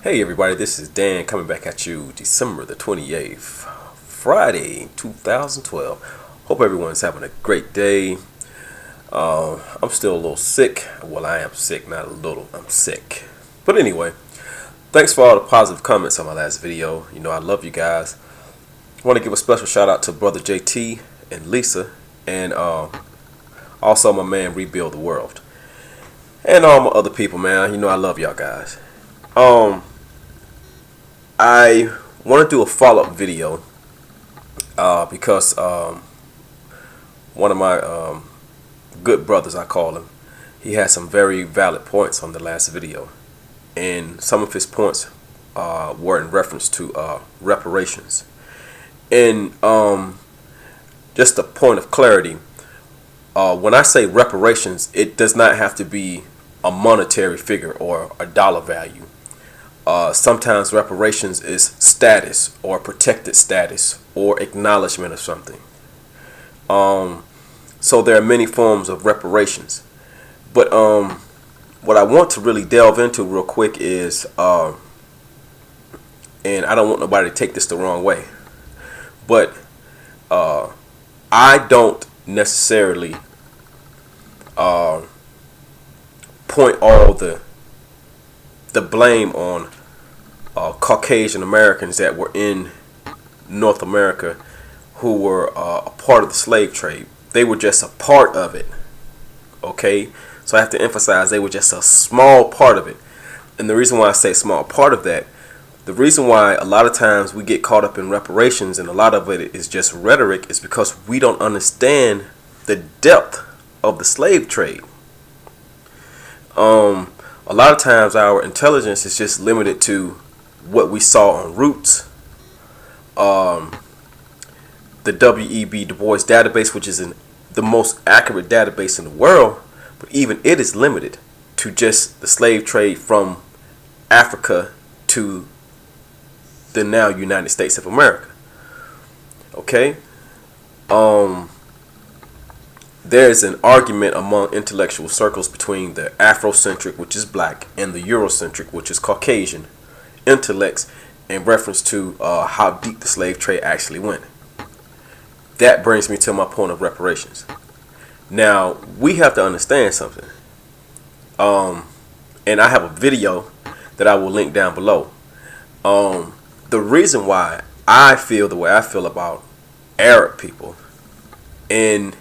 Hey everybody, this is Dan coming back at you December the 28th, Friday 2012. Hope everyone's having a great day. I'm still a little sick. Well, I am sick, not a little, I'm sick. But anyway, thanks for all the positive comments on my last video. You know, I love you guys. I want to give a special shout out to brother JT and Lisa, and also my man Rebuild the World. And all my other people, man. You know, I love y'all guys. I want to do a follow-up video because one of my good brothers, I call him, he had some very valid points on the last video, and some of his points were in reference to reparations. And just a point of clarity, when I say reparations, it does not have to be a monetary figure or a dollar value. Sometimes reparations is status or protected status or acknowledgement of something. So there are many forms of reparations. But what I want to really delve into real quick is, and I don't want nobody to take this the wrong way, but I don't necessarily point all the blame on Caucasian Americans that were in North America who were a part of the slave trade. They were just a part of it. Okay? So I have to emphasize they were just a small part of it. And the reason why I say small part of that, the reason why a lot of times we get caught up in reparations and a lot of it is just rhetoric, is because we don't understand the depth of the slave trade. A lot of times our intelligence is just limited to what we saw on Roots, the W.E.B. Du Bois database, which is the most accurate database in the world, but even it is limited to just the slave trade from Africa to the now United States of America. Okay? There's an argument among intellectual circles between the Afrocentric, which is black, and the Eurocentric, which is Caucasian, intellects in reference to how deep the slave trade actually went. That brings me to my point of reparations. Now, we have to understand something. And I have a video that I will link down below. The reason why I feel the way I feel about Arab people, and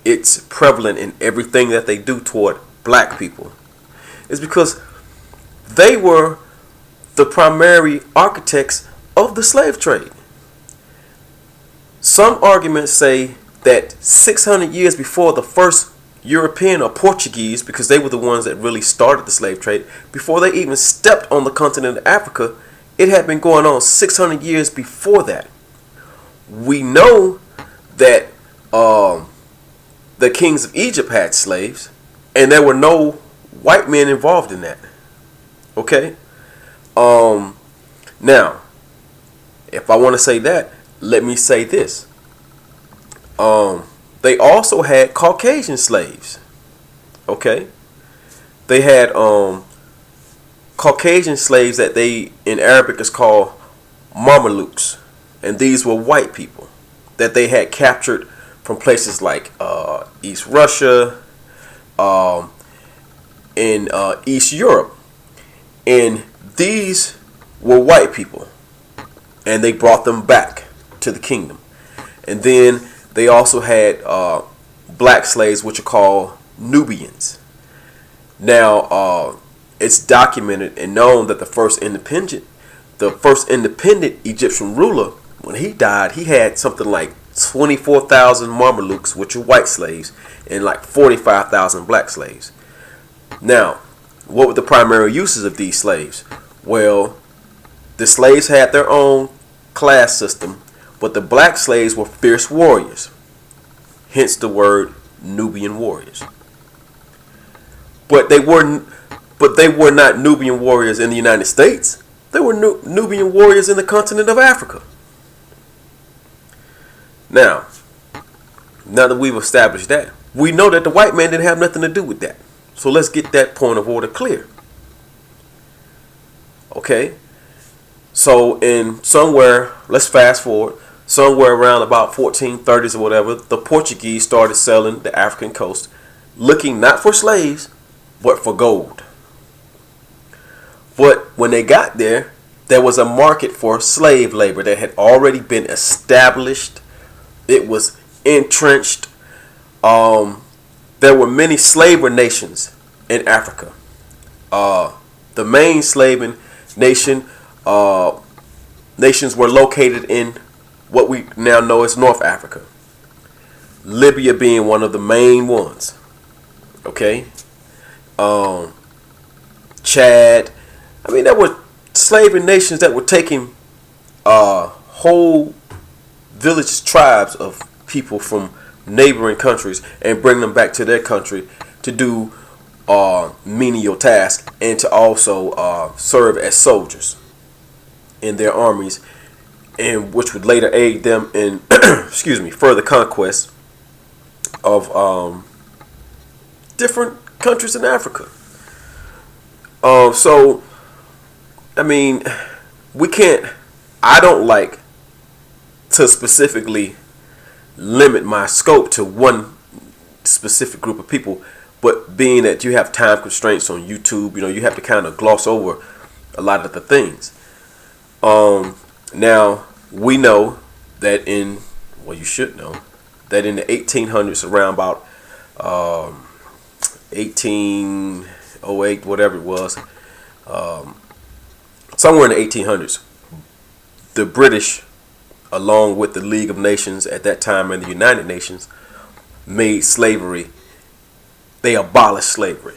it's prevalent in everything that they do toward black people, is because they were the primary architects of the slave trade. Some arguments say that 600 years before the first European or Portuguese, because they were the ones that really started the slave trade, before they even stepped on the continent of Africa, it had been going on 600 years before that. We know that the kings of Egypt had slaves, and there were no white men involved in that. Okay? Now, if I want to say that, let me say this. They also had Caucasian slaves. Okay? They had Caucasian slaves that they, in Arabic, is called Mamelukes. And these were white people that they had captured from places like East Russia, in East Europe. And these were white people, and they brought them back to the kingdom. And then they also had black slaves, which are called Nubians. Now, it's documented and known that the first independent Egyptian ruler, when he died, he had something like 24,000 Mamelukes, which are white slaves, and like 45,000 black slaves. Now, what were the primary uses of these slaves? Well, the slaves had their own class system, but the black slaves were fierce warriors. Hence the word Nubian warriors. But they were not Nubian warriors in the United States. They were Nubian warriors in the continent of Africa. Now that we've established that, we know that the white man didn't have nothing to do with that. So let's get that point of order clear. Okay, so in somewhere, let's fast forward, somewhere around about 1430s or whatever, the Portuguese started selling the African coast, looking not for slaves, but for gold. But when they got there, there was a market for slave labor that had already been established. It was entrenched. There were many slaver nations in Africa. The main slaving nation nations were located in what we now know as North Africa. Libya being one of the main ones. Okay, Chad. I mean, there were slaving nations that were taking whole village tribes of people from neighboring countries and bring them back to their country to do menial tasks and to also serve as soldiers in their armies, and which would later aid them in excuse me, further conquest of different countries in Africa. So I mean, we can't. I don't like to specifically limit my scope to one specific group of people, but being that you have time constraints on YouTube, you have to kind of gloss over a lot of the things. Now we know that you should know that in the 1800s, around about 1808, whatever it was, somewhere in the 1800s, the British, along with the League of Nations at that time and the United Nations, made slavery. They abolished slavery.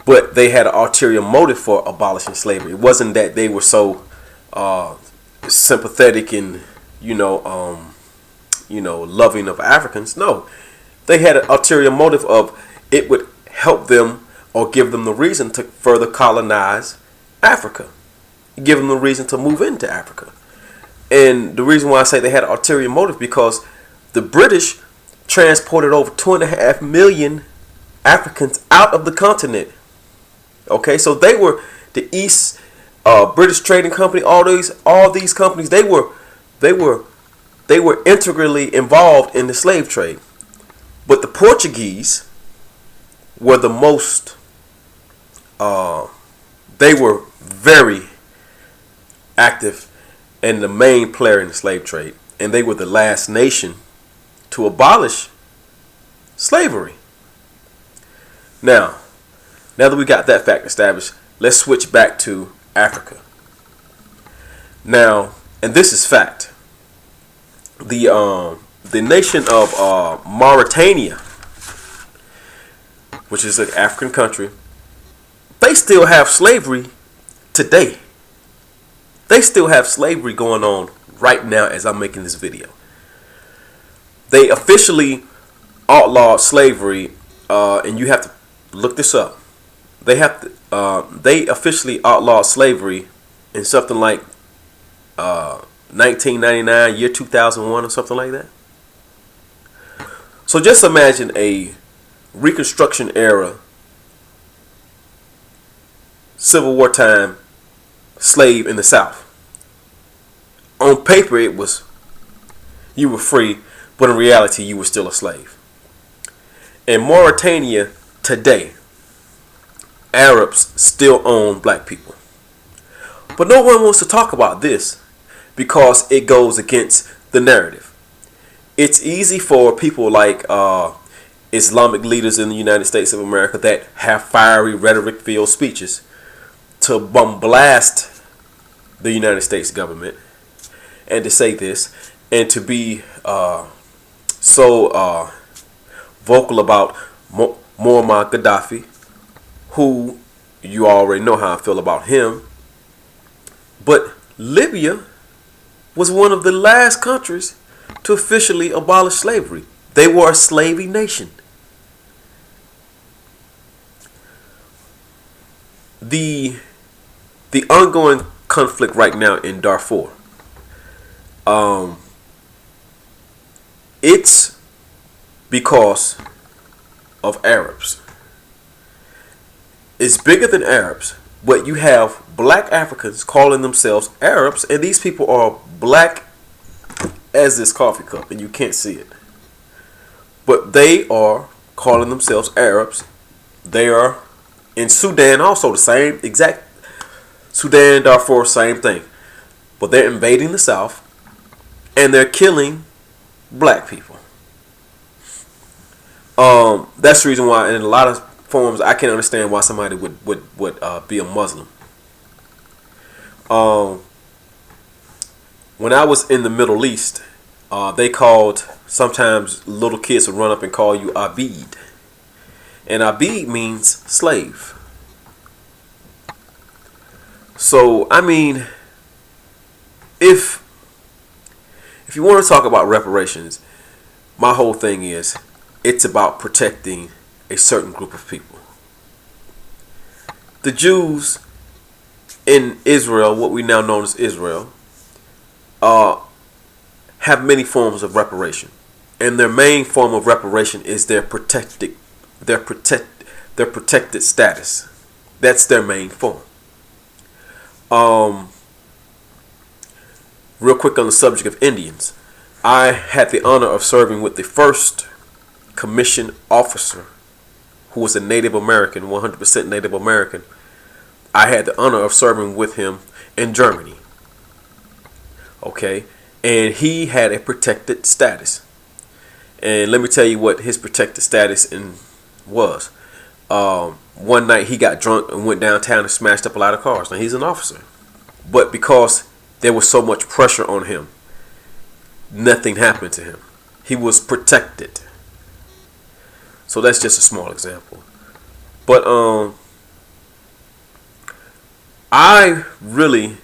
But they had an ulterior motive for abolishing slavery. It wasn't that they were so sympathetic and loving of Africans. No, they had an ulterior motive of it would help them or give them the reason to further colonize Africa, give them the reason to move into Africa. And the reason why I say they had an ulterior motive, because the British transported over 2.5 million Africans out of the continent. Okay, so they were the East British Trading Company. All these companies, they were integrally involved in the slave trade. But the Portuguese were the most. They were very active and the main player in the slave trade, and they were the last nation to abolish slavery. Now that we got that fact established, let's switch back to Africa. Now, and this is fact, the nation of Mauritania, which is an African country, they still have slavery today. They still have slavery going on right now as I'm making this video. They officially outlawed slavery, and you have to look this up. They officially outlawed slavery in something like 1999, year 2001, or something like that. So just imagine a Reconstruction era, Civil War time slave in the South. On paper, it was you were free, but in reality, you were still a slave. In Mauritania today, Arabs still own black people. But no one wants to talk about this because it goes against the narrative. It's easy for people like Islamic leaders in the United States of America that have fiery rhetoric-filled speeches to bombast the United States government and to say this and to be so vocal about Muammar Gaddafi, who you already know how I feel about him. But Libya was one of the last countries to officially abolish slavery. They were a slaving nation. The ongoing conflict right now in Darfur, it's because of Arabs. It's bigger than Arabs, But you have black Africans calling themselves Arabs, and these people are black as this coffee cup, and you can't see it. But they are calling themselves Arabs. They are in Sudan also, the same exact Sudan, Darfur, same thing. But they're invading the South, and they're killing black people. That's the reason why, in a lot of forms, I can't understand why somebody would be a Muslim. When I was in the Middle East, they called, sometimes little kids would run up and call you Abid. And Abid means slave. So, I mean, if you want to talk about reparations, my whole thing is, it's about protecting a certain group of people. The Jews in Israel, what we now know as Israel, have many forms of reparation, and their main form of reparation is their protected status. That's their main form. Real quick on the subject of Indians, I had the honor of serving with the first commissioned officer who was a Native American, 100% Native American. I had the honor of serving with him in Germany. Okay, and he had a protected status. And let me tell you what his protected status was. One night he got drunk and went downtown and smashed up a lot of cars. Now he's an officer, but because there was so much pressure on him, nothing happened to him. He was protected. So that's just a small example. But I really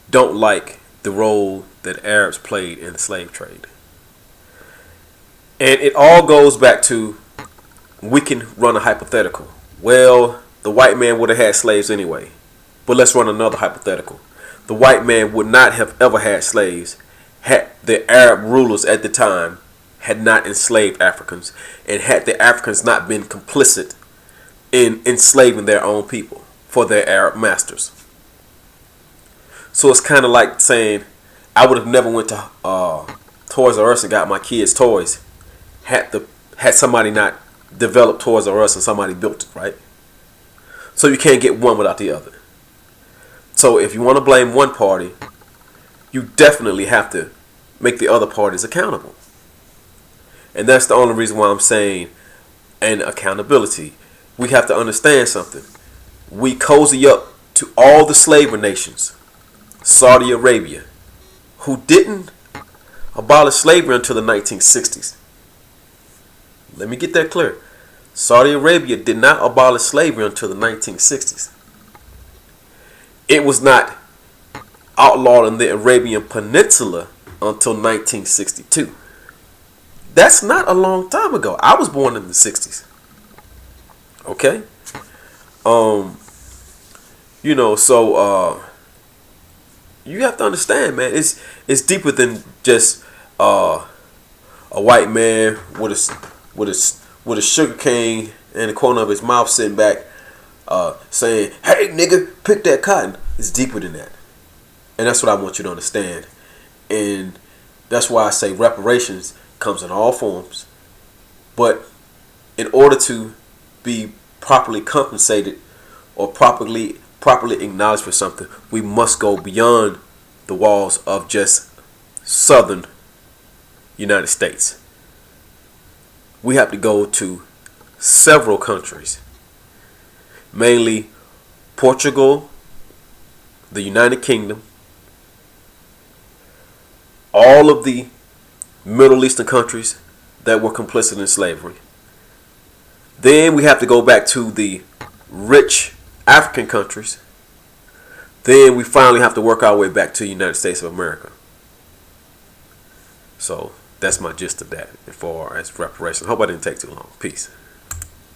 don't like the role that Arabs played in the slave trade. And it all goes back to, we can run a hypothetical. Well, the white man would have had slaves anyway. But let's run another hypothetical. The white man would not have ever had slaves had the Arab rulers at the time had not enslaved Africans, and had the Africans not been complicit in enslaving their own people for their Arab masters. So it's kind of like saying, I would have never went to Toys R Us and got my kids toys had somebody not developed Toys R Us and somebody built it, right? So you can't get one without the other. So if you want to blame one party, you definitely have to make the other parties accountable. And that's the only reason why I'm saying an accountability. We have to understand something. We cozy up to all the slaver nations. Saudi Arabia, who didn't abolish slavery until the 1960s. Let me get that clear. Saudi Arabia did not abolish slavery until the 1960s. It was not outlawed in the Arabian Peninsula until 1962. That's not a long time ago. I was born in the 60s. Okay? So you have to understand, man, it's deeper than just a white man with a sugar cane in the corner of his mouth sitting back saying, "Hey nigga, pick that cotton." It's deeper than that. And that's what I want you to understand. And that's why I say reparations comes in all forms. But in order to be properly compensated or properly acknowledged for something, we must go beyond the walls of just southern United States. We have to go to several countries, mainly Portugal, the United Kingdom, all of the Middle Eastern countries that were complicit in slavery. Then we have to go back to the rich African countries. Then we finally have to work our way back to the United States of America. So that's my gist of that as far as reparations. Hope I didn't take too long. Peace.